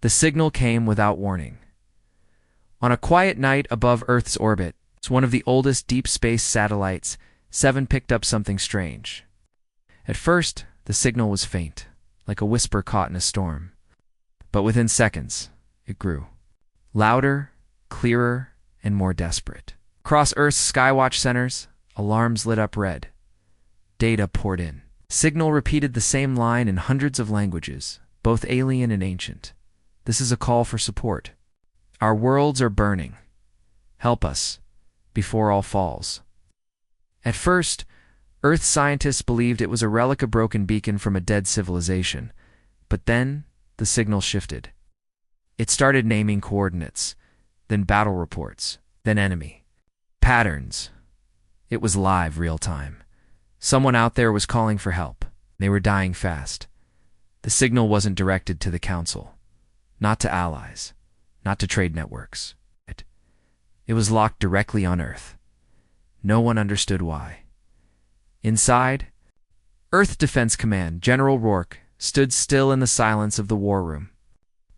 The signal came without warning. On a quiet night above Earth's orbit, one of the oldest deep space satellites, 7 picked up something strange. At first, the signal was faint, like a whisper caught in a storm. But within seconds, it grew. Louder, clearer, and more desperate. Across Earth's Skywatch centers, alarms lit up red. Data poured in. Signal repeated the same line in hundreds of languages, both alien and ancient. This is a call for support. Our worlds are burning. Help us, before all falls. At first, Earth scientists believed it was a relic, a broken beacon from a dead civilization. But then, the signal shifted. It started naming coordinates, then battle reports, then enemy. Patterns. It was live, real-time. Someone out there was calling for help. They were dying fast. The signal wasn't directed to the Council, not to allies, not to trade networks. It was locked directly on Earth. No one understood why. Inside, Earth Defense Command General Rourke stood still in the silence of the war room.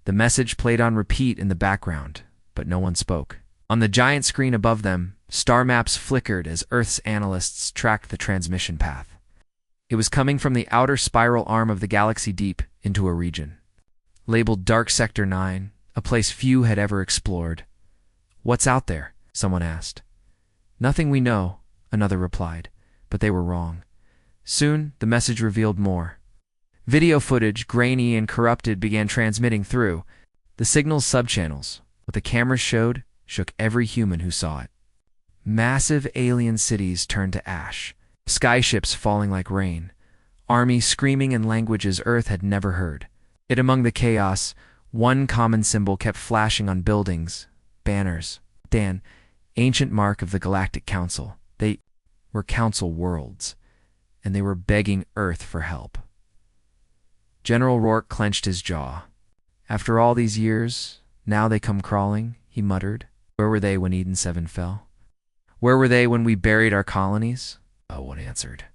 The message played on repeat in the background, but no one spoke. On the giant screen above them, star maps flickered as Earth's analysts tracked the transmission path. It was coming from the outer spiral arm of the galaxy deep into a region. Labeled Dark Sector 9, a place few had ever explored. "What's out there?" someone asked. "Nothing we know," another replied, but they were wrong. Soon, the message revealed more. Video footage, grainy and corrupted, began transmitting through. The signal's subchannels, what the cameras showed, shook every human who saw it. Massive alien cities turned to ash, skyships falling like rain, armies screaming in languages Earth had never heard. Yet among the chaos, one common symbol kept flashing on buildings, banners. Dan, ancient mark of the Galactic Council. They were council worlds, and they were begging Earth for help. General Rourke clenched his jaw. "After all these years, now they come crawling," he muttered. "Where were they when Eden 7 fell? Where were they when we buried our colonies?" No one answered.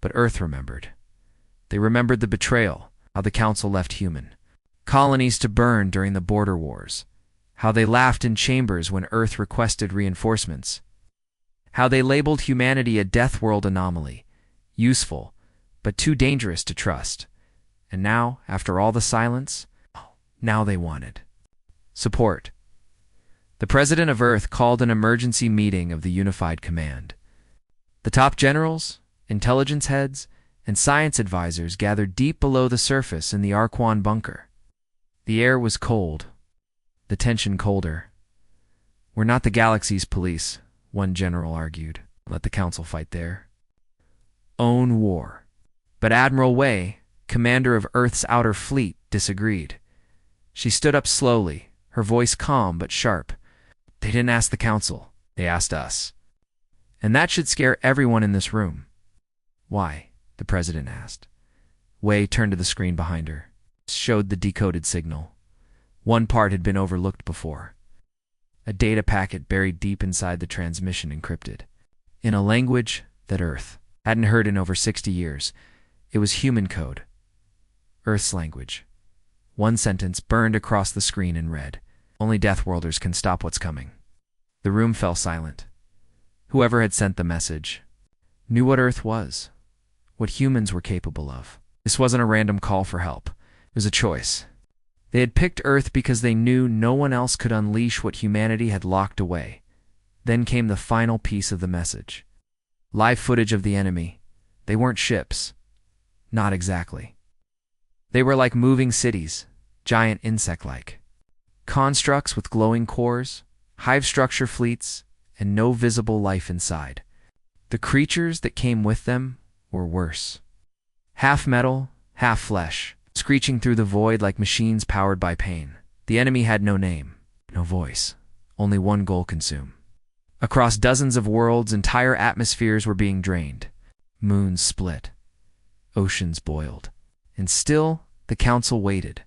But Earth remembered. They remembered the betrayal, how the Council left human colonies to burn during the border wars, how they laughed in chambers when Earth requested reinforcements, how they labeled humanity a death world anomaly, useful, but too dangerous to trust. And now, after all the silence, now they wanted support. The President of Earth called an emergency meeting of the Unified Command. The top generals, intelligence heads, and science advisors gathered deep below the surface in the Arquan bunker. The air was cold, the tension colder. "We're not the galaxy's police," one general argued. "Let the Council fight there. Own war." But Admiral Wei, commander of Earth's outer fleet, disagreed. She stood up slowly, her voice calm but sharp. "They didn't ask the Council, they asked us. And that should scare everyone in this room." "Why?" the President asked. Wei turned to the screen behind her. It showed the decoded signal. One part had been overlooked before. A data packet buried deep inside the transmission, encrypted. In a language that Earth hadn't heard in over 60 years. It was human code. Earth's language. One sentence burned across the screen in red. "Only Deathworlders can stop what's coming." The room fell silent. Whoever had sent the message knew what Earth was, what humans were capable of. This wasn't a random call for help. It was a choice. They had picked Earth because they knew no one else could unleash what humanity had locked away. Then came the final piece of the message. Live footage of the enemy. They weren't ships. Not exactly. They were like moving cities, giant insect-like. Constructs with glowing cores, hive structure fleets, and no visible life inside. The creatures that came with them were worse. Half metal, half flesh, screeching through the void like machines powered by pain. The enemy had no name, no voice, only one goal: consume. Across dozens of worlds, entire atmospheres were being drained. Moons split. Oceans boiled. And still, the Council waited.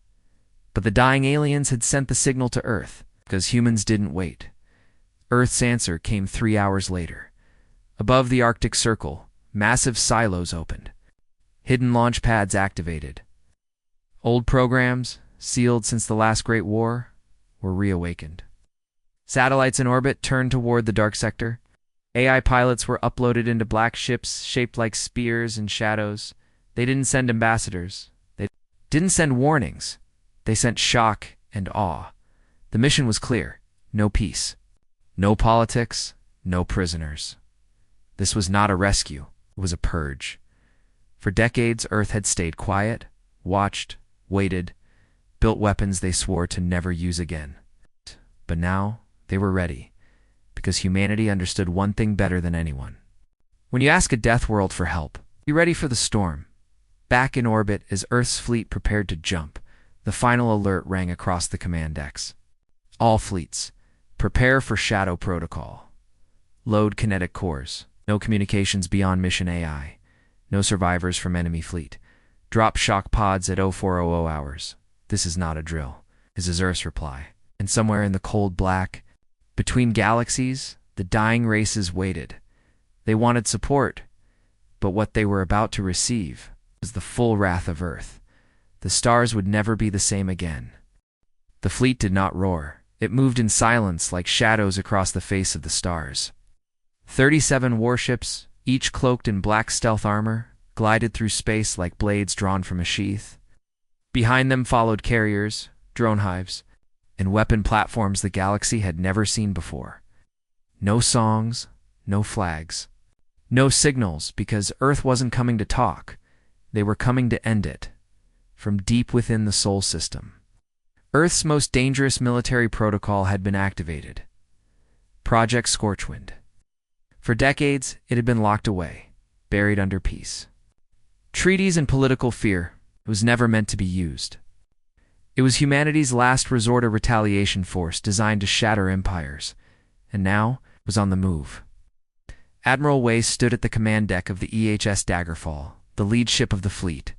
But the dying aliens had sent the signal to Earth, because humans didn't wait. Earth's answer came 3 hours later. Above the Arctic Circle, massive silos opened. Hidden launch pads activated. Old programs, sealed since the last Great War, were reawakened. Satellites in orbit turned toward the dark sector. AI pilots were uploaded into black ships shaped like spears and shadows. They didn't send ambassadors. They didn't send warnings. They sent shock and awe. The mission was clear. No peace. No politics. No prisoners. This was not a rescue. It was a purge. For decades, Earth had stayed quiet, watched, waited, built weapons they swore to never use again. But now, they were ready, because humanity understood one thing better than anyone. When you ask a death world for help, be ready for the storm. Back in orbit, as Earth's fleet prepared to jump, the final alert rang across the command decks. All fleets, prepare for Shadow Protocol. Load kinetic cores. No communications beyond mission AI. No survivors from enemy fleet. Drop shock pods at 0400 hours. This is not a drill, is Earth's reply. And somewhere in the cold black, between galaxies, the dying races waited. They wanted support, but what they were about to receive was the full wrath of Earth. The stars would never be the same again. The fleet did not roar. It moved in silence like shadows across the face of the stars. 37 warships, each cloaked in black stealth armor, glided through space like blades drawn from a sheath. Behind them followed carriers, drone hives, and weapon platforms the galaxy had never seen before. No songs, no flags, no signals, because Earth wasn't coming to talk. They were coming to end it, from deep within the Sol system. Earth's most dangerous military protocol had been activated. Project Scorchwind. For decades, it had been locked away, buried under peace. Treaties and political fear. It was never meant to be used. It was humanity's last resort of retaliation force designed to shatter empires, and now it was on the move. Admiral Weiss stood at the command deck of the EHS Daggerfall, the lead ship of the fleet.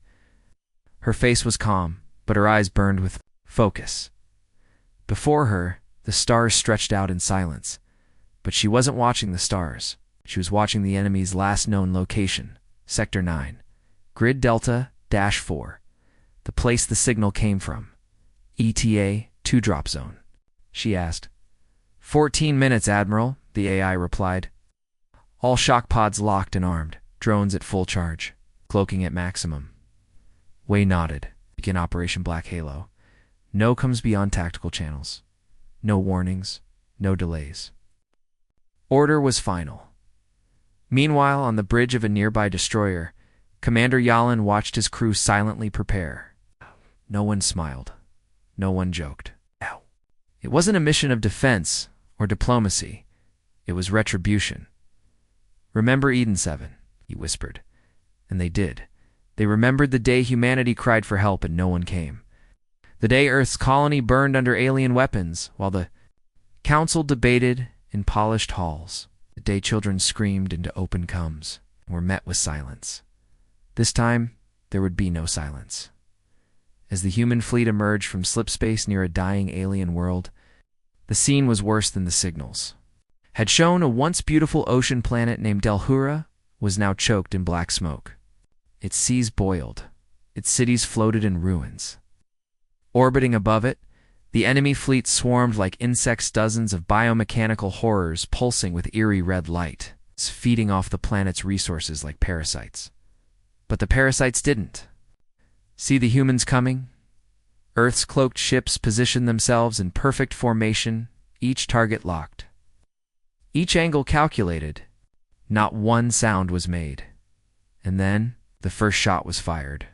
Her face was calm, but her eyes burned with focus. Before her, the stars stretched out in silence, but she wasn't watching the stars. She was watching the enemy's last known location, Sector 9, Grid Delta-4, the place the signal came from. ETA 2-drop zone. She asked. 14 minutes, Admiral, the AI replied. All shock pods locked and armed, drones at full charge, cloaking at maximum. Wei nodded. Begin Operation Black Halo. No comes beyond tactical channels. No warnings, no delays. Order was final. Meanwhile, on the bridge of a nearby destroyer, Commander Yalin watched his crew silently prepare. No one smiled. No one joked. It wasn't a mission of defense or diplomacy. It was retribution. Remember Eden 7, he whispered. And they did. They remembered the day humanity cried for help and no one came. The day Earth's colony burned under alien weapons while the council debated in polished halls. The day children screamed into open combs and were met with silence. This time, there would be no silence. As the human fleet emerged from slipspace near a dying alien world, the scene was worse than the signals. Had shown a once beautiful ocean planet named Delhura was now choked in black smoke. Its seas boiled. Its cities floated in ruins. Orbiting above it, the enemy fleet swarmed like insects, dozens of biomechanical horrors pulsing with eerie red light, feeding off the planet's resources like parasites. But the parasites didn't. See the humans coming? Earth's cloaked ships positioned themselves in perfect formation, each target locked. Each angle calculated. Not one sound was made. And then the first shot was fired.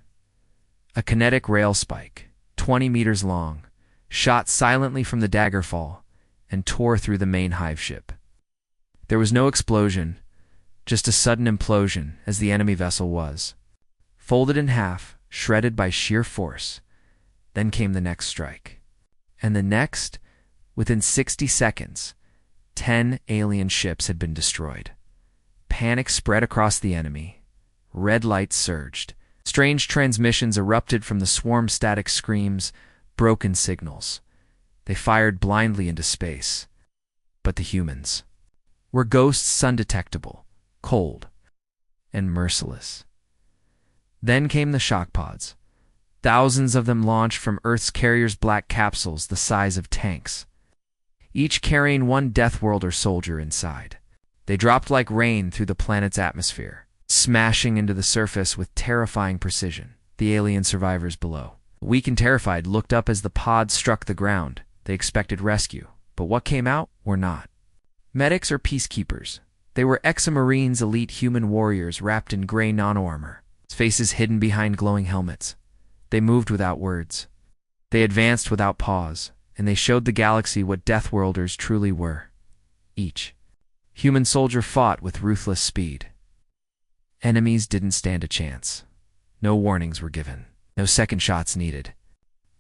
A kinetic rail spike, 20 meters long, shot silently from the Daggerfall and tore through the main hive ship. There was no explosion, just a sudden implosion as the enemy vessel was. Folded in half, shredded by sheer force. Then came the next strike. And the next, within 60 seconds, 10 alien ships had been destroyed. Panic spread across the enemy. Red lights surged. Strange transmissions erupted from the swarm static screams, broken signals. They fired blindly into space. But the humans were ghosts undetectable, cold, and merciless. Then came the shock pods, Thousands of them launched from Earth's carriers, black capsules the size of tanks, each carrying one Death Worlder soldier inside. They dropped like rain through the planet's atmosphere, smashing into the surface with terrifying precision. The alien survivors below, weak and terrified, looked up as the pods struck the ground. They expected rescue, but what came out were not medics or peacekeepers. They were ex-Marines, elite human warriors wrapped in gray nano-armor, faces hidden behind glowing helmets. They moved without words. They advanced without pause, and they showed the galaxy what Death Worlders truly were. Each human soldier fought with ruthless speed. Enemies didn't stand a chance. No warnings were given. No second shots needed.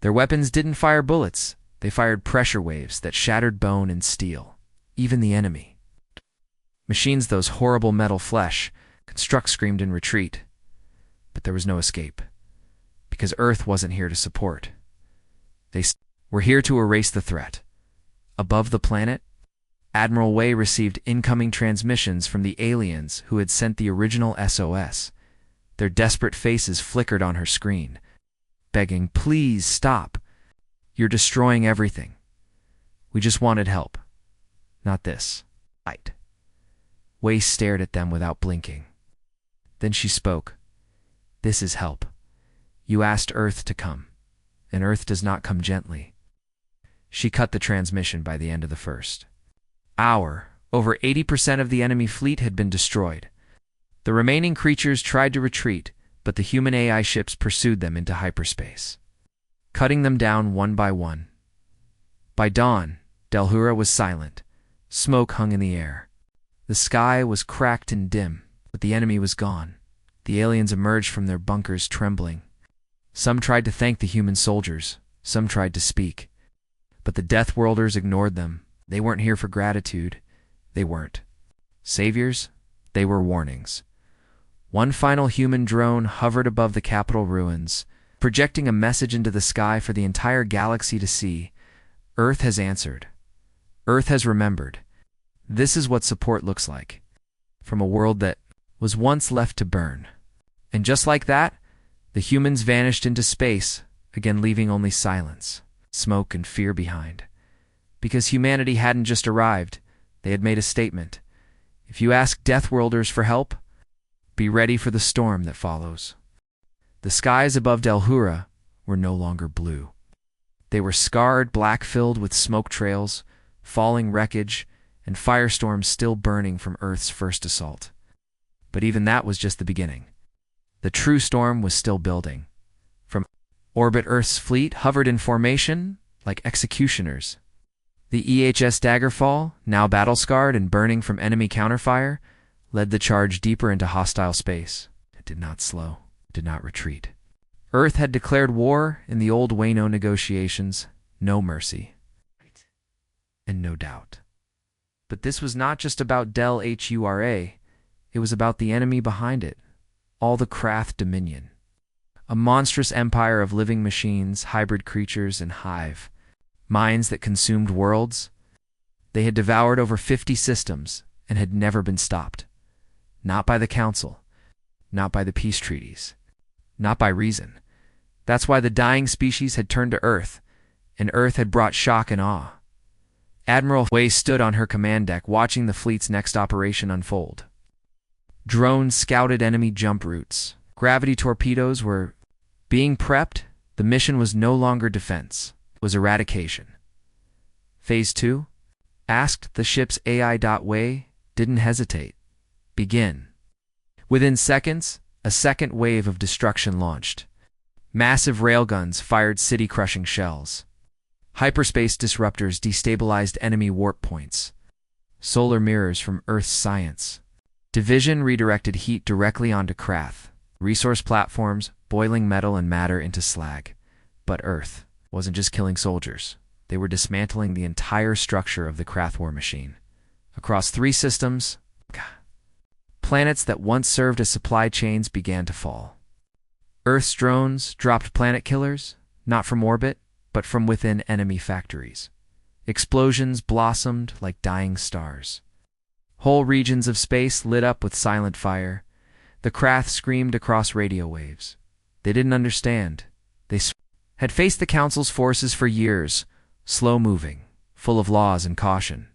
Their weapons didn't fire bullets. They fired pressure waves that shattered bone and steel. Even the enemy machines, those horrible metal flesh, construct, screamed in retreat. But there was no escape, because Earth wasn't here to support. They were here to erase the threat. Above the planet, Admiral Wei received incoming transmissions from the aliens who had sent the original SOS. Their desperate faces flickered on her screen, begging, "Please stop. You're destroying everything. We just wanted help. Not this." Right. Wei stared at them without blinking. Then she spoke. "This is help. You asked Earth to come, and Earth does not come gently." She cut the transmission by the end of the first hour. Over 80% of the enemy fleet had been destroyed. The remaining creatures tried to retreat, but the human AI ships pursued them into hyperspace, cutting them down one by one. By dawn, Delhura was silent. Smoke hung in the air. The sky was cracked and dim, but the enemy was gone. The aliens emerged from their bunkers trembling. Some tried to thank the human soldiers. Some tried to speak. But the Death Worlders ignored them. They weren't here for gratitude. They weren't saviors. They were warnings. One final human drone hovered above the capital ruins, projecting a message into the sky for the entire galaxy to see. Earth has answered. Earth has remembered. This is what support looks like from a world that was once left to burn. And just like that, the humans vanished into space, again leaving only silence, smoke, and fear behind. Because humanity hadn't just arrived, they had made a statement. If you ask Death Worlders for help, be ready for the storm that follows. The skies above Delhura were no longer blue. They were scarred, black, filled with smoke trails, falling wreckage, and firestorms still burning from Earth's first assault. But even that was just the beginning. The true storm was still building. From orbit, Earth's fleet hovered in formation like executioners. The EHS Daggerfall, now battle-scarred and burning from enemy counterfire, led the charge deeper into hostile space. It did not slow, did not retreat. Earth had declared war in the old Wayno negotiations. No mercy. And no doubt. But this was not just about Del Hura. It was about the enemy behind it. All the Krath Dominion. A monstrous empire of living machines, hybrid creatures, and hive minds that consumed worlds. They had devoured over 50 systems and had never been stopped. Not by the Council. Not by the peace treaties. Not by reason. That's why the dying species had turned to Earth, and Earth had brought shock and awe. Admiral Wei stood on her command deck watching the fleet's next operation unfold. Drones scouted enemy jump routes. Gravity torpedoes were being prepped. The mission was no longer defense. It was eradication. Phase 2? Asked the ship's AI. Wei didn't hesitate. Begin. Within seconds, a second wave of destruction launched. Massive railguns fired city-crushing shells. Hyperspace disruptors destabilized enemy warp points. Solar mirrors from Earth's science. Division redirected heat directly onto Krath. Resource platforms, boiling metal and matter into slag. But Earth wasn't just killing soldiers. They were dismantling the entire structure of the Krath war machine. Across 3 systems, planets that once served as supply chains began to fall. Earth's drones dropped planet killers, not from orbit, but from within enemy factories. Explosions blossomed like dying stars. Whole regions of space lit up with silent fire. The Krath screamed across radio waves. They didn't understand. Had faced the Council's forces for years, slow-moving, full of laws and caution.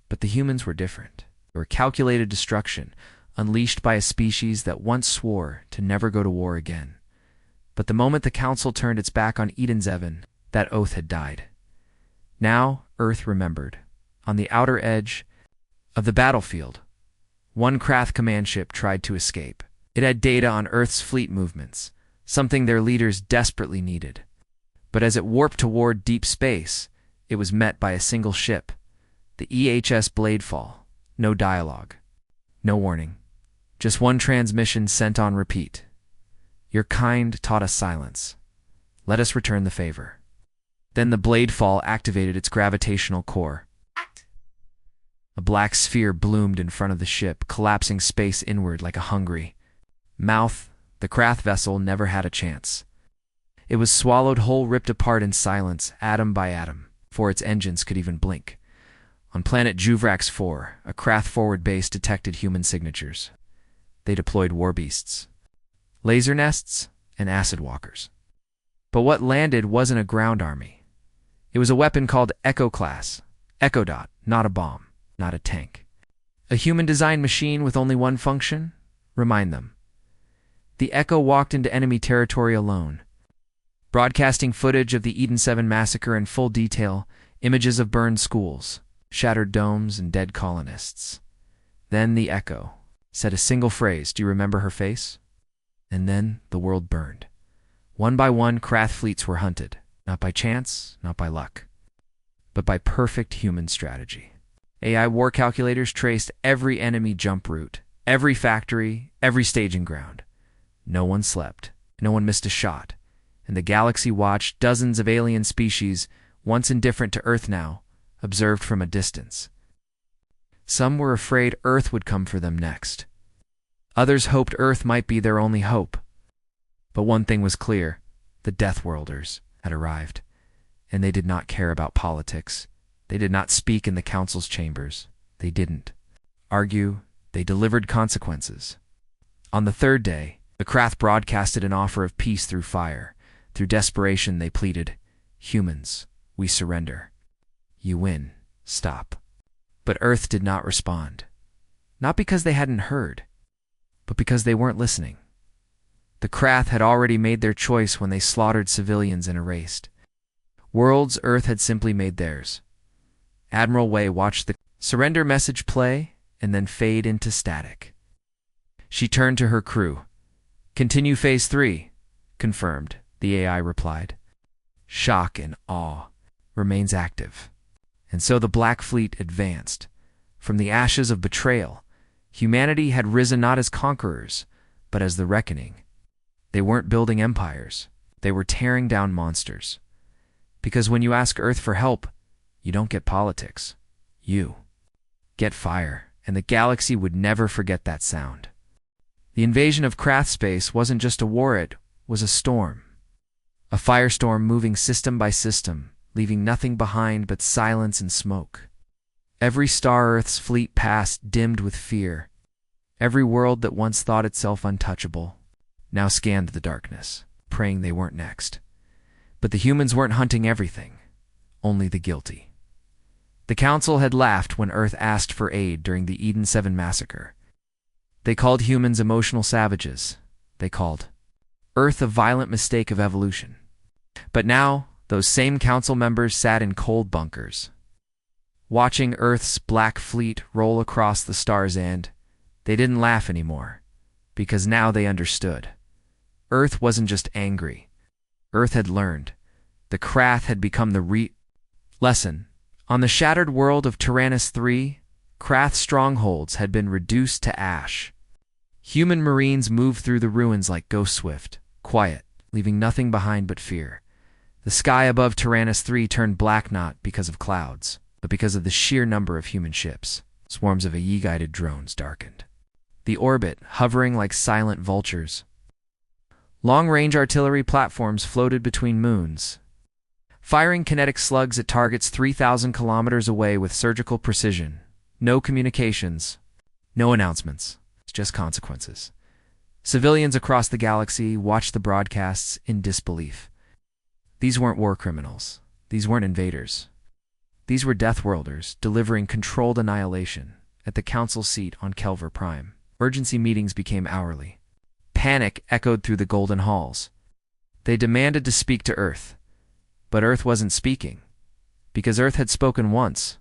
But the humans were different. They were calculated destruction, unleashed by a species that once swore to never go to war again. But the moment the Council turned its back on Eden's Evan, that oath had died. Now, Earth remembered. On the outer edge of the battlefield, one Krath command ship tried to escape. It had data on Earth's fleet movements, something their leaders desperately needed. But as it warped toward deep space, it was met by a single ship, the EHS Bladefall. No dialogue, no warning, just one transmission sent on repeat. Your kind taught us silence. Let us return the favor. Then the Bladefall activated its gravitational core. A black sphere bloomed in front of the ship, collapsing space inward like a hungry mouth. The Krath vessel never had a chance. It was swallowed whole, ripped apart in silence, atom by atom, before its engines could even blink. On planet Juvrax 4, a Krath forward base detected human signatures. They deployed warbeasts, laser nests, and acid walkers. But what landed wasn't a ground army. It was a weapon called Echo Class. Echo Dot, not a bomb, not a tank. A human-designed machine with only one function? Remind them. The Echo walked into enemy territory alone, broadcasting footage of the Eden 7 massacre in full detail, images of burned schools, shattered domes, and dead colonists. Then the Echo said a single phrase. Do you remember her face? And then the world burned. One by one, Krath fleets were hunted, not by chance, not by luck, but by perfect human strategy. AI war calculators traced every enemy jump route, every factory, every staging ground. No one slept, no one missed a shot, and the galaxy watched dozens of alien species, once indifferent to Earth now, observed from a distance. Some were afraid Earth would come for them next. Others hoped Earth might be their only hope. But one thing was clear: the Death Worlders had arrived, and they did not care about politics. They did not speak in the Council's chambers. They didn't argue. They delivered consequences. On the third day, the Krath broadcasted an offer of peace through fire. Through desperation, they pleaded, "Humans, we surrender. You win. Stop." But Earth did not respond. Not because they hadn't heard, but because they weren't listening. The Krath had already made their choice when they slaughtered civilians and erased worlds Earth had simply made theirs. Admiral Wei watched the surrender message play and then fade into static. She turned to her crew. "Continue Phase 3, confirmed," the AI replied. Shock and awe remains active. And so the Black Fleet advanced. From the ashes of betrayal, humanity had risen not as conquerors, but as the reckoning. They weren't building empires. They were tearing down monsters. Because when you ask Earth for help, you don't get politics. You get fire, and the galaxy would never forget that sound. The invasion of Krath space wasn't just a war, it was a storm. A firestorm moving system by system, leaving nothing behind but silence and smoke. Every star Earth's fleet passed dimmed with fear. Every world that once thought itself untouchable now scanned the darkness, praying they weren't next. But the humans weren't hunting everything, only the guilty. The Council had laughed when Earth asked for aid during the Eden 7 massacre. They called humans emotional savages. They called Earth a violent mistake of evolution. But now, those same Council members sat in cold bunkers, watching Earth's Black Fleet roll across the stars, and they didn't laugh anymore, because now they understood. Earth wasn't just angry. Earth had learned. The Krath had become the lesson. On the shattered world of Tyrannus 3, Krath strongholds had been reduced to ash. Human marines moved through the ruins like ghost swift, quiet, leaving nothing behind but fear. The sky above Tyrannus 3 turned black not because of clouds, but because of the sheer number of human ships. Swarms of AI-guided drones darkened the orbit, hovering like silent vultures. Long-range artillery platforms floated between moons, firing kinetic slugs at targets 3,000 kilometers away with surgical precision. No communications, no announcements, just consequences. Civilians across the galaxy watched the broadcasts in disbelief. These weren't war criminals. These weren't invaders. These were Deathworlders delivering controlled annihilation at the council seat on Kelver Prime. Emergency meetings became hourly. Panic echoed through the golden halls. They demanded to speak to Earth. But Earth wasn't speaking. Because Earth had spoken once,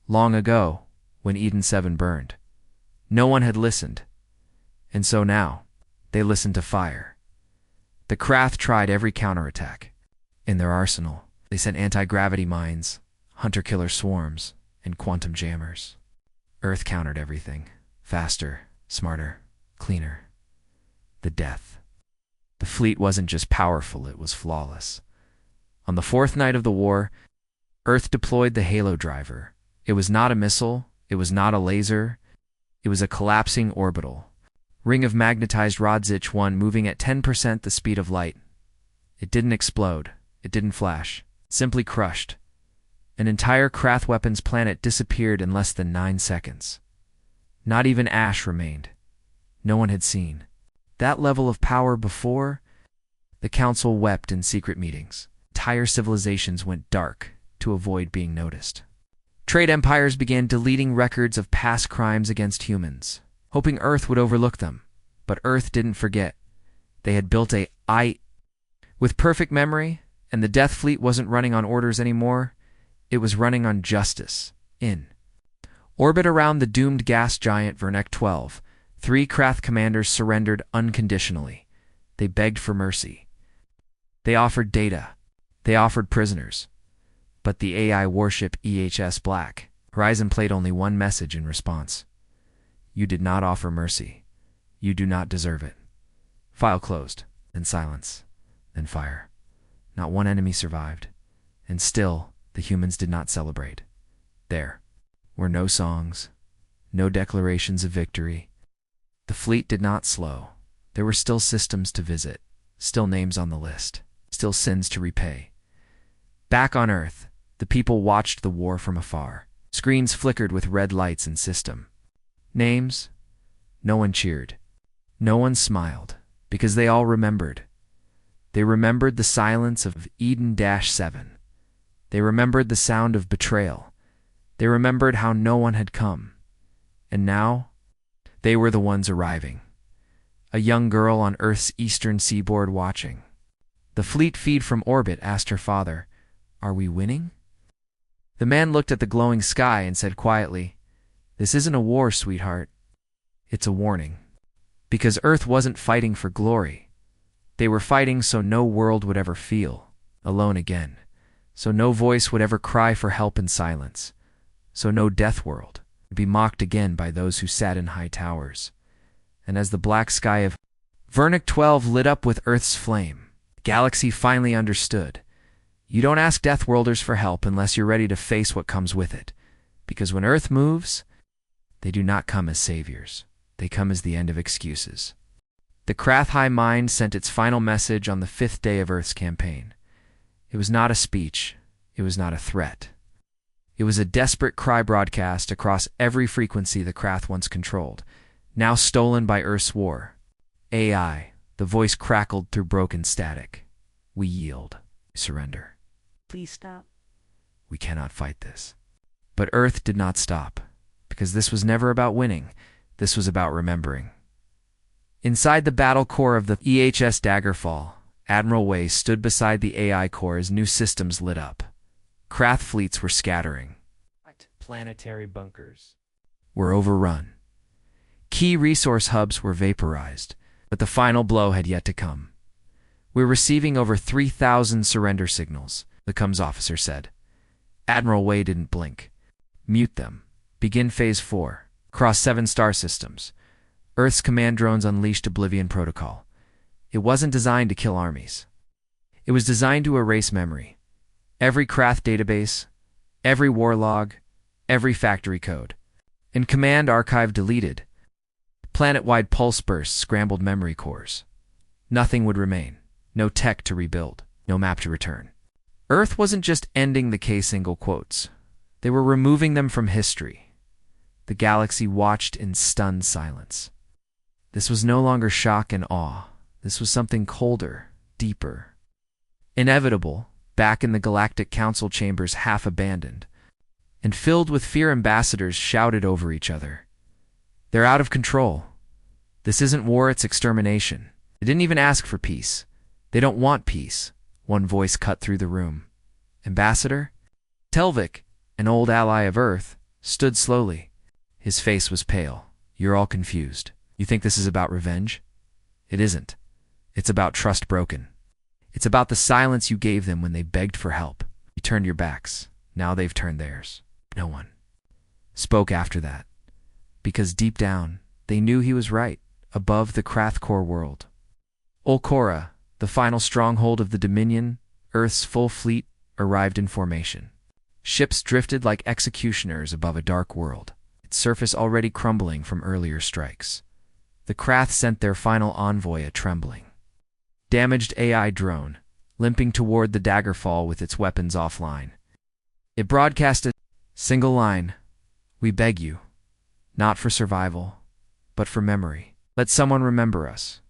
long ago, when Eden 7 burned. No one had listened. And so now, they listened to fire. The Krath tried every counterattack. In their arsenal, they sent anti-gravity mines, hunter-killer swarms, and quantum jammers. Earth countered everything. Faster, smarter, cleaner. The death. The fleet wasn't just powerful, it was flawless. On the 4th night of the war, Earth deployed the Halo Driver. It was not a missile, it was not a laser, it was a collapsing orbital. Ring of magnetized rods, each one moving at 10% the speed of light. It didn't explode, it didn't flash, it simply crushed. An entire Krath weapons planet disappeared in less than 9 seconds. Not even ash remained. No one had seen that level of power before. The council wept in secret meetings. Entire civilizations went dark to avoid being noticed. Trade empires began deleting records of past crimes against humans, hoping Earth would overlook them. But Earth didn't forget. They had built a with perfect memory, and the Death Fleet wasn't running on orders anymore. It was running on justice. In orbit around the doomed gas giant Vernek 12, 3 Krath commanders surrendered unconditionally. They begged for mercy. They offered data. They offered prisoners. But the AI warship EHS Black Horizon played only one message in response. You did not offer mercy. You do not deserve it. File closed. Then silence. Then fire. Not one enemy survived. And still, the humans did not celebrate. There were no songs, no declarations of victory. The fleet did not slow. There were still systems to visit, still names on the list, still sins to repay. Back on Earth, the people watched the war from afar. Screens flickered with red lights and system. Names? No one cheered. No one smiled, because they all remembered. They remembered the silence of Eden-7. They remembered the sound of betrayal. They remembered how no one had come. And now, they were the ones arriving. A young girl on Earth's eastern seaboard watching. The fleet feed from orbit asked her father, "Are we winning?" The man looked at the glowing sky and said quietly, "This isn't a war, sweetheart. It's a warning." Because Earth wasn't fighting for glory. They were fighting so no world would ever feel alone again. So no voice would ever cry for help in silence. So no death world would be mocked again by those who sat in high towers. And as the black sky of Vernek 12 lit up with Earth's flame, the galaxy finally understood. You don't ask Deathworlders for help unless you're ready to face what comes with it. Because when Earth moves, they do not come as saviors. They come as the end of excuses. The Krath High Mind sent its final message on the 5th day of Earth's campaign. It was not a speech. It was not a threat. It was a desperate cry broadcast across every frequency the Krath once controlled, now stolen by Earth's war. AI, the voice crackled through broken static. We yield. We surrender. Please stop. We cannot fight this. But Earth did not stop, because this was never about winning. This was about remembering. Inside the battle core of the EHS Daggerfall, Admiral Way stood beside the AI core as new systems lit up. Krath fleets were scattering. Planetary bunkers Were overrun. Key resource hubs were vaporized, but the final blow had yet to come. We're receiving over 3,000 surrender signals, the comms officer said. Admiral Way didn't blink. Mute them. Begin Phase 4. Cross 7 star systems. Earth's command drones unleashed Oblivion Protocol. It wasn't designed to kill armies. It was designed to erase memory. Every Krath database, every war log, every factory code. And command archive deleted. Planet-wide pulse bursts scrambled memory cores. Nothing would remain. No tech to rebuild. No map to return. Earth wasn't just ending the K-single quotes. They were removing them from history. The galaxy watched in stunned silence. This was no longer shock and awe. This was something colder, deeper. Inevitable, back in the Galactic Council chambers, half abandoned and filled with fear, ambassadors shouted over each other. "They're out of control. This isn't war, it's extermination. They didn't even ask for peace. They don't want peace," one voice cut through the room. "Ambassador?" Telvik, an old ally of Earth, stood slowly. His face was pale. "You're all confused. You think this is about revenge? It isn't. It's about trust broken. It's about the silence you gave them when they begged for help. You turned your backs. Now they've turned theirs." No one spoke after that, because deep down, they knew he was right, above the Krathkor world. Olkora, the final stronghold of the Dominion, Earth's full fleet, arrived in formation. Ships drifted like executioners above a dark world, its surface already crumbling from earlier strikes. The Krath sent their final envoy, a trembling, damaged AI drone, limping toward the Daggerfall with its weapons offline. It broadcast a single line: "We beg you, not for survival, but for memory. Let someone remember us."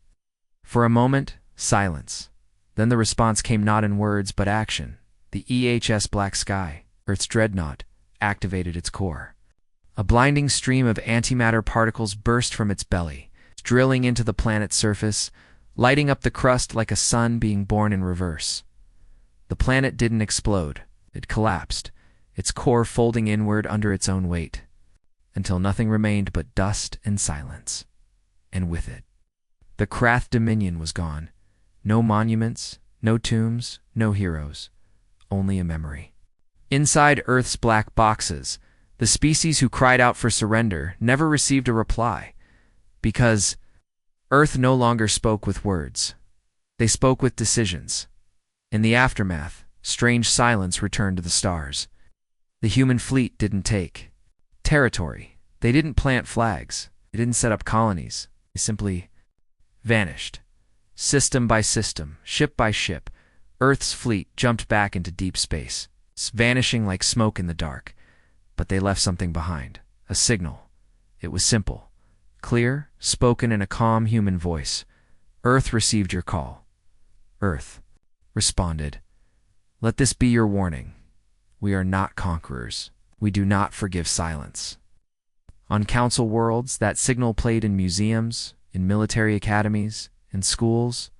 For a moment, silence. Then the response came not in words but action. The EHS Black Sky, Earth's dreadnought, activated its core. A blinding stream of antimatter particles burst from its belly, drilling into the planet's surface, lighting up the crust like a sun being born in reverse. The planet didn't explode. It collapsed, its core folding inward under its own weight, until nothing remained but dust and silence. And with it, the Krath Dominion was gone. No monuments, no tombs, no heroes, only a memory. Inside Earth's black boxes, the species who cried out for surrender never received a reply, because Earth no longer spoke with words. They spoke with decisions. In the aftermath, strange silence returned to the stars. The human fleet didn't take territory. They didn't plant flags. They didn't set up colonies. They simply vanished. System by system, ship by ship, Earth's fleet jumped back into deep space, vanishing like smoke in the dark. But they left something behind, a signal. It was simple, clear, spoken in a calm human voice. "Earth received your call." Earth responded, "Let this be your warning. We are not conquerors. We do not forgive silence." On council worlds, that signal played in museums, in military academies, in schools.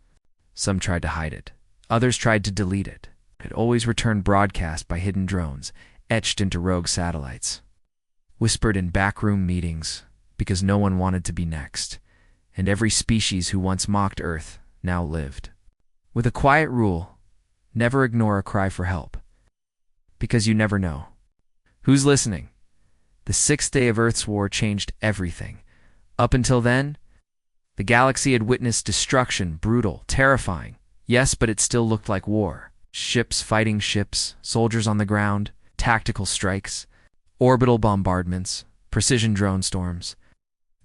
Some tried to hide it. Others tried to delete it. It always returned broadcast by hidden drones, etched into rogue satellites. Whispered in backroom meetings, because no one wanted to be next, and every species who once mocked Earth now lived. With a quiet rule: never ignore a cry for help, because you never know who's listening. The sixth day of Earth's war changed everything. Up until then, the galaxy had witnessed destruction, brutal, terrifying. Yes, but it still looked like war. Ships fighting ships, soldiers on the ground, tactical strikes, orbital bombardments, precision drone storms.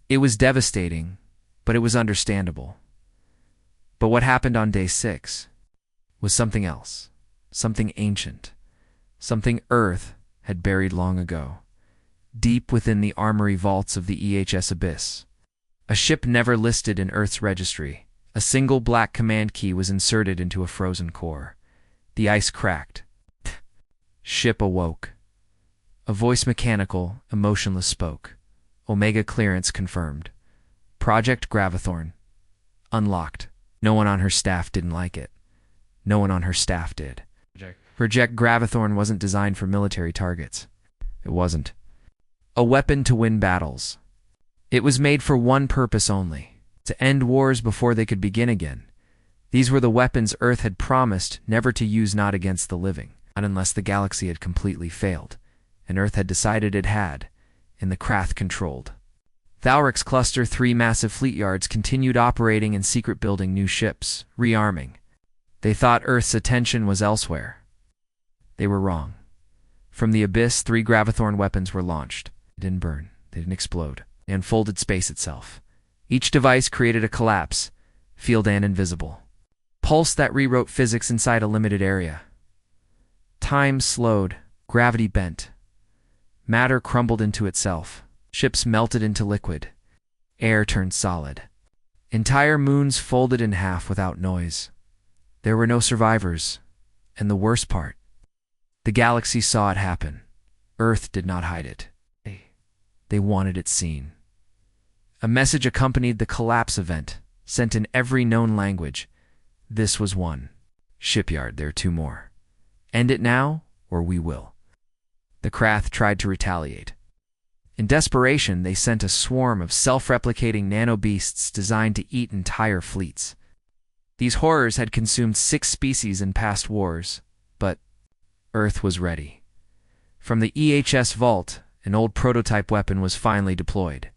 It was devastating, but it was understandable. But what happened on day 6 was something else, something ancient, something Earth had buried long ago, deep within the armory vaults of the EHS abyss. A ship never listed in Earth's registry. A single black command key was inserted into a frozen core. The ice cracked. Ship awoke. A voice, mechanical, emotionless, spoke. Omega clearance confirmed. Project Gravithorn unlocked. No one on her staff didn't like it. No one on her staff did. Project Gravithorn wasn't designed for military targets. It wasn't a weapon to win battles. It was made for one purpose only: to end wars before they could begin again. These were the weapons Earth had promised never to use, not against the living, not unless the galaxy had completely failed, and Earth had decided it had, and the Krath controlled. Thalric's Cluster 3 massive fleet yards continued operating in secret, building new ships, rearming. They thought Earth's attention was elsewhere. They were wrong. From the abyss, 3 Gravithorn weapons were launched. They didn't burn. They didn't explode. They unfolded space itself. Each device created a collapse, field and invisible. Pulse that rewrote physics inside a limited area. Time slowed, gravity bent. Matter crumbled into itself. Ships melted into liquid. Air turned solid. Entire moons folded in half without noise. There were no survivors. And the worst part, the galaxy saw it happen. Earth did not hide it. They wanted it seen. A message accompanied the collapse event, sent in every known language. This was one. Shipyard, there are two more. End it now, or we will. The Krath tried to retaliate. In desperation, they sent a swarm of self-replicating nanobeasts designed to eat entire fleets. These horrors had consumed 6 species in past wars, but Earth was ready. From the EHS Vault, an old prototype weapon was finally deployed.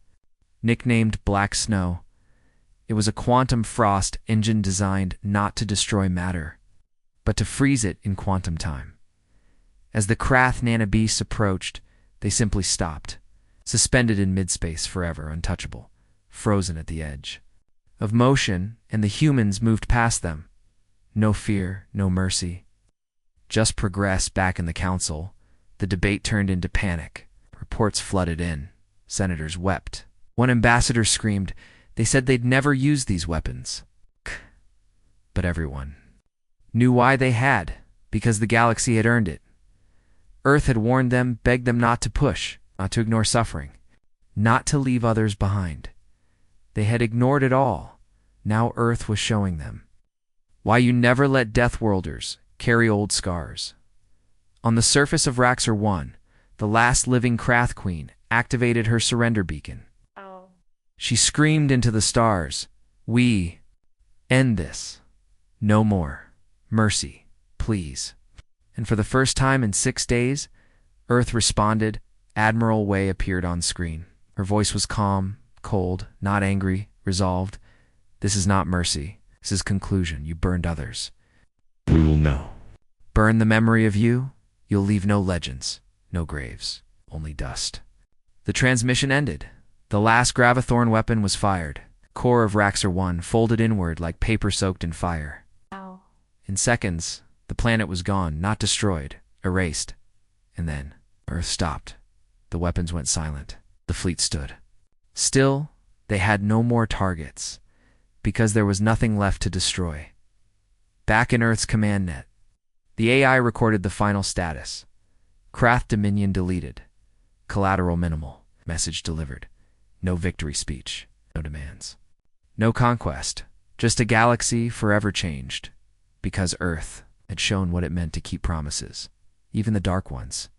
Nicknamed Black Snow, it was a quantum frost engine designed not to destroy matter, but to freeze it in quantum time. As the Krath nanobeasts approached, they simply stopped, suspended in midspace forever, untouchable, frozen at the edge of motion, and the humans moved past them. No fear, no mercy. Just progress. Back in the council, the debate turned into panic. Reports flooded in. Senators wept. One ambassador screamed. They said they'd never use these weapons. But everyone knew why they had, because the galaxy had earned it. Earth had warned them, begged them not to push, not to ignore suffering, not to leave others behind. They had ignored it all. Now Earth was showing them why you never let Deathworlders carry old scars. On the surface of Raxor 1, the last living Krath Queen activated her surrender beacon. She screamed into the stars, "We end this. No more. Mercy, please." And for the first time in 6 days, Earth responded. Admiral Wei appeared on screen. Her voice was calm, cold, not angry, resolved. "This is not mercy. This is conclusion. You burned others. We will know. Burn the memory of you. You'll leave no legends, no graves, only dust." The transmission ended. The last Gravithorn weapon was fired. Core of Raxor 1 folded inward like paper soaked in fire. In seconds, the planet was gone, not destroyed, erased. And then, Earth stopped. The weapons went silent. The fleet stood. Still, they had no more targets, because there was nothing left to destroy. Back in Earth's command net, the AI recorded the final status. Krath Dominion deleted. Collateral minimal. Message delivered. No victory speech. No demands. No conquest. Just a galaxy forever changed. Because Earth had shown what it meant to keep promises, even the dark ones.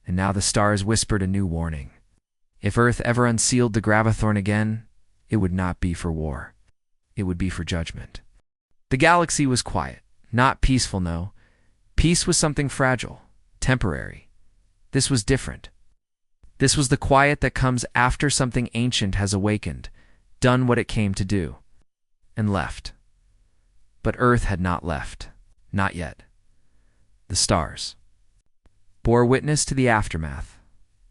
And now the stars whispered a new warning. If Earth ever unsealed the Gravithorn again, it would not be for war. It would be for judgment. The galaxy was quiet. Not peaceful, no. Peace was something fragile, temporary. This was different. This was the quiet that comes after something ancient has awakened, done what it came to do, and left. But Earth had not left. Not yet. The stars bore witness to the aftermath.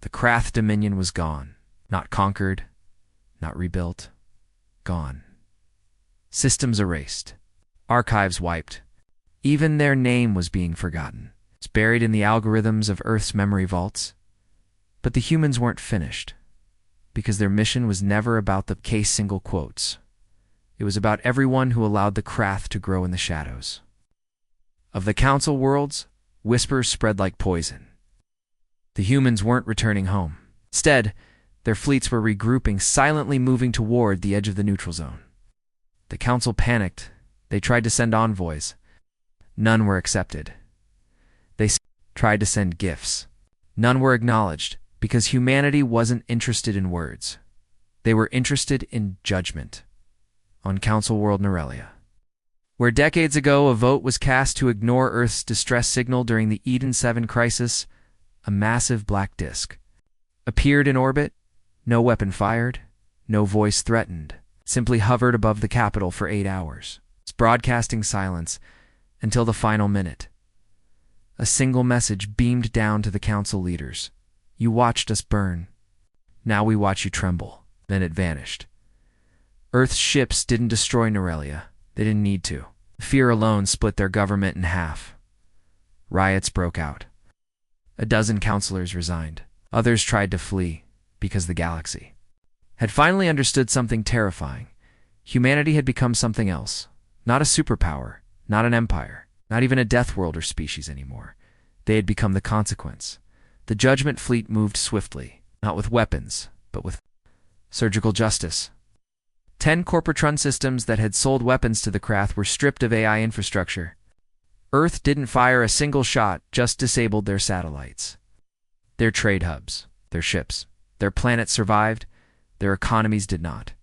The Krath Dominion was gone. Not conquered, not rebuilt. Gone. Systems erased. Archives wiped. Even their name was being forgotten. It's buried in the algorithms of Earth's memory vaults. But the humans weren't finished, because their mission was never about the case single quotes. It was about everyone who allowed the Krath to grow in the shadows. Of the Council worlds, whispers spread like poison. The humans weren't returning home. Instead, their fleets were regrouping, silently moving toward the edge of the neutral zone. The Council panicked. They tried to send envoys. None were accepted. They tried to send gifts. None were acknowledged, because humanity wasn't interested in words. They were interested in judgment. On Council World Norelia, where decades ago a vote was cast to ignore Earth's distress signal during the Eden 7 crisis, a massive black disk appeared in orbit. No weapon fired, no voice threatened, simply hovered above the capital for 8 hours. It's broadcasting silence until the final minute. A single message beamed down to the Council leaders. "You watched us burn. Now we watch you tremble." Then it vanished. Earth's ships didn't destroy Norelia. They didn't need to. Fear alone split their government in half. Riots broke out. A dozen counselors resigned. Others tried to flee, because the galaxy had finally understood something terrifying. Humanity had become something else. Not a superpower, not an empire, Not even a Death Worlder species anymore. They had become the consequence. The Judgment Fleet moved swiftly, not with weapons, but with surgical justice. 10 Corporatron systems that had sold weapons to the Krath were stripped of AI infrastructure. Earth didn't fire a single shot, just disabled their satellites. Their trade hubs, their ships, their planets survived, their economies did not.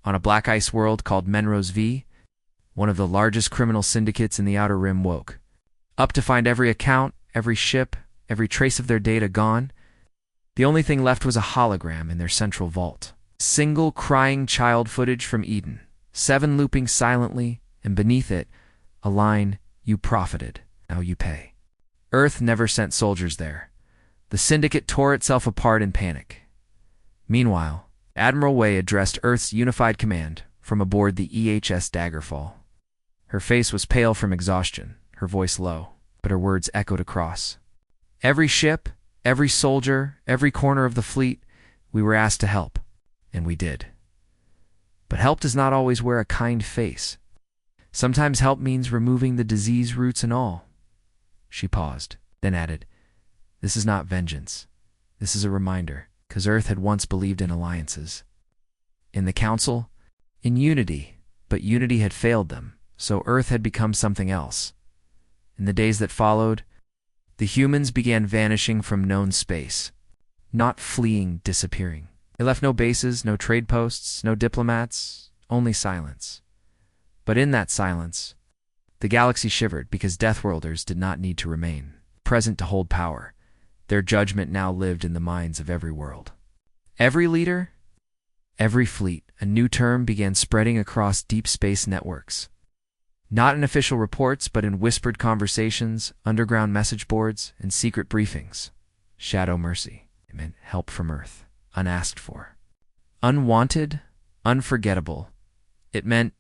On a black ice world called Menrose V, one of the largest criminal syndicates in the Outer Rim woke up to find every account, every ship, every trace of their data gone. The only thing left was a hologram in their central vault. Single crying child footage from Eden, 7 looping silently, and beneath it, a line, "You profited, now you pay." Earth never sent soldiers there. The syndicate tore itself apart in panic. Meanwhile, Admiral Wei addressed Earth's unified command from aboard the EHS Daggerfall. Her face was pale from exhaustion, her voice low, but her words echoed across. Every ship, every soldier, every corner of the fleet, we were asked to help, and we did. But help does not always wear a kind face. Sometimes help means removing the disease roots and all. She paused, then added, "This is not vengeance. This is a reminder, because Earth had once believed in alliances. In the Council, in unity, but unity had failed them, so Earth had become something else. In the days that followed, the humans began vanishing from known space, not fleeing, disappearing. They left no bases, no trade posts, no diplomats, only silence. But in that silence, the galaxy shivered because Deathworlders did not need to remain present to hold power. Their judgment now lived in the minds of every world. Every leader, every fleet, a new term began spreading across deep space networks. Not in official reports, but in whispered conversations, underground message boards, and secret briefings. Shadow mercy. It meant help from Earth, unasked for. Unwanted, unforgettable. It meant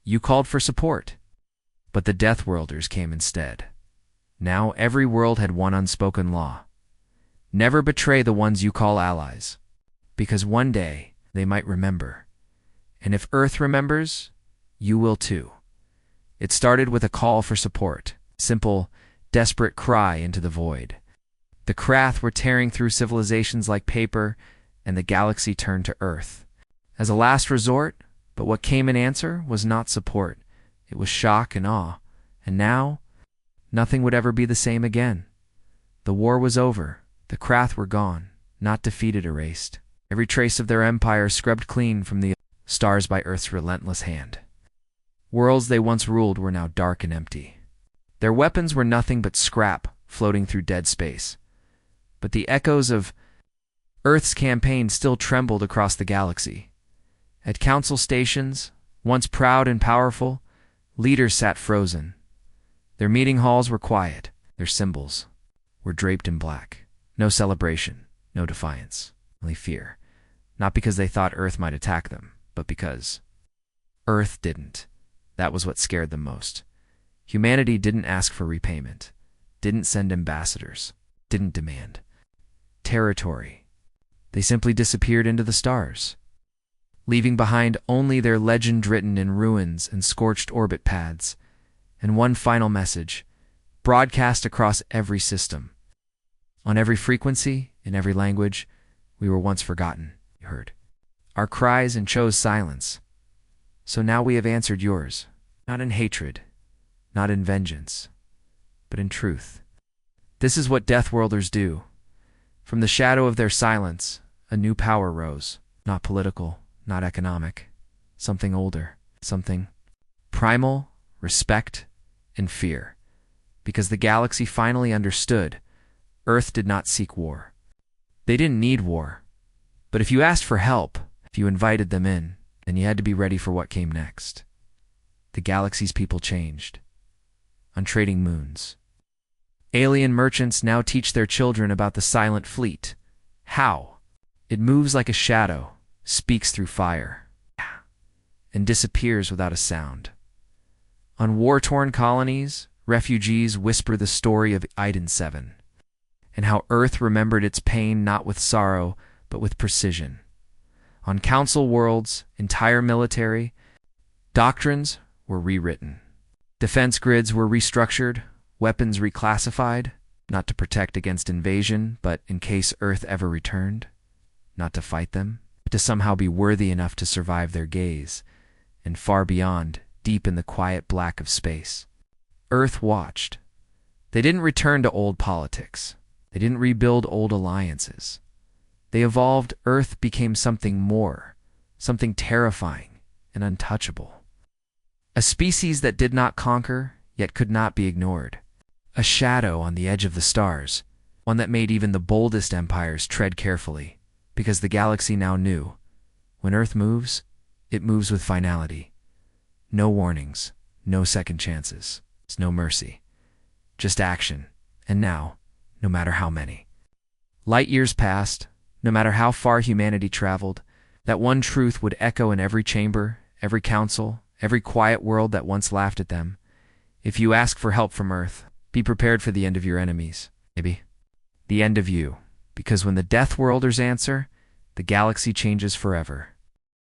you called for support. But the Deathworlders came instead. Now every world had one unspoken law. Never betray the ones you call allies, because one day they might remember. And if Earth remembers, you will too. It started with a call for support, simple, desperate cry into the void. The Krath were tearing through civilizations like paper, and the galaxy turned to Earth. As a last resort, but what came in answer was not support. It was shock and awe. And now, nothing would ever be the same again. The war was over. The Krath were gone, not defeated, erased. Every trace of their empire scrubbed clean from the stars by Earth's relentless hand. Worlds they once ruled were now dark and empty. Their weapons were nothing but scrap floating through dead space. But the echoes of Earth's campaign still trembled across the galaxy. At council stations, once proud and powerful, leaders sat frozen. Their meeting halls were quiet. Their symbols were draped in black. No celebration, no defiance, only fear. Not because they thought Earth might attack them, but because Earth didn't. That was what scared them most. Humanity didn't ask for repayment, didn't send ambassadors, didn't demand territory. They simply disappeared into the stars, leaving behind only their legend written in ruins and scorched orbit paths, and one final message, broadcast across every system. On every frequency, in every language, we were once forgotten, you heard. Our cries and chose silence. So now we have answered yours, not in hatred, not in vengeance, but in truth. This is what Deathworlders do. From the shadow of their silence, a new power rose, not political, not economic, something older, something primal, respect, and fear. Because the galaxy finally understood, Earth did not seek war. They didn't need war. But if you asked for help, if you invited them in, then you had to be ready for what came next. The galaxy's people changed. On trading moons. Alien merchants now teach their children about the silent fleet. How? It moves like a shadow, speaks through fire, and disappears without a sound. On war-torn colonies, refugees whisper the story of Iden 7, and how Earth remembered its pain not with sorrow, but with precision. On council worlds, entire military, doctrines were rewritten. Defense grids were restructured, weapons reclassified, not to protect against invasion, but in case Earth ever returned, not to fight them, but to somehow be worthy enough to survive their gaze, and far beyond, deep in the quiet black of space. Earth watched. They didn't return to old politics. They didn't rebuild old alliances. They evolved. Earth became something more, something terrifying and untouchable. A species that did not conquer, yet could not be ignored. A shadow on the edge of the stars, one that made even the boldest empires tread carefully, because the galaxy now knew, when Earth moves, it moves with finality. No warnings, no second chances, no mercy. Just action, and now, no matter how many. Light years passed, no matter how far humanity traveled, that one truth would echo in every chamber, every council, every quiet world that once laughed at them. If you ask for help from Earth, be prepared for the end of your enemies, maybe. The end of you, because when the Death Worlders answer, the galaxy changes forever.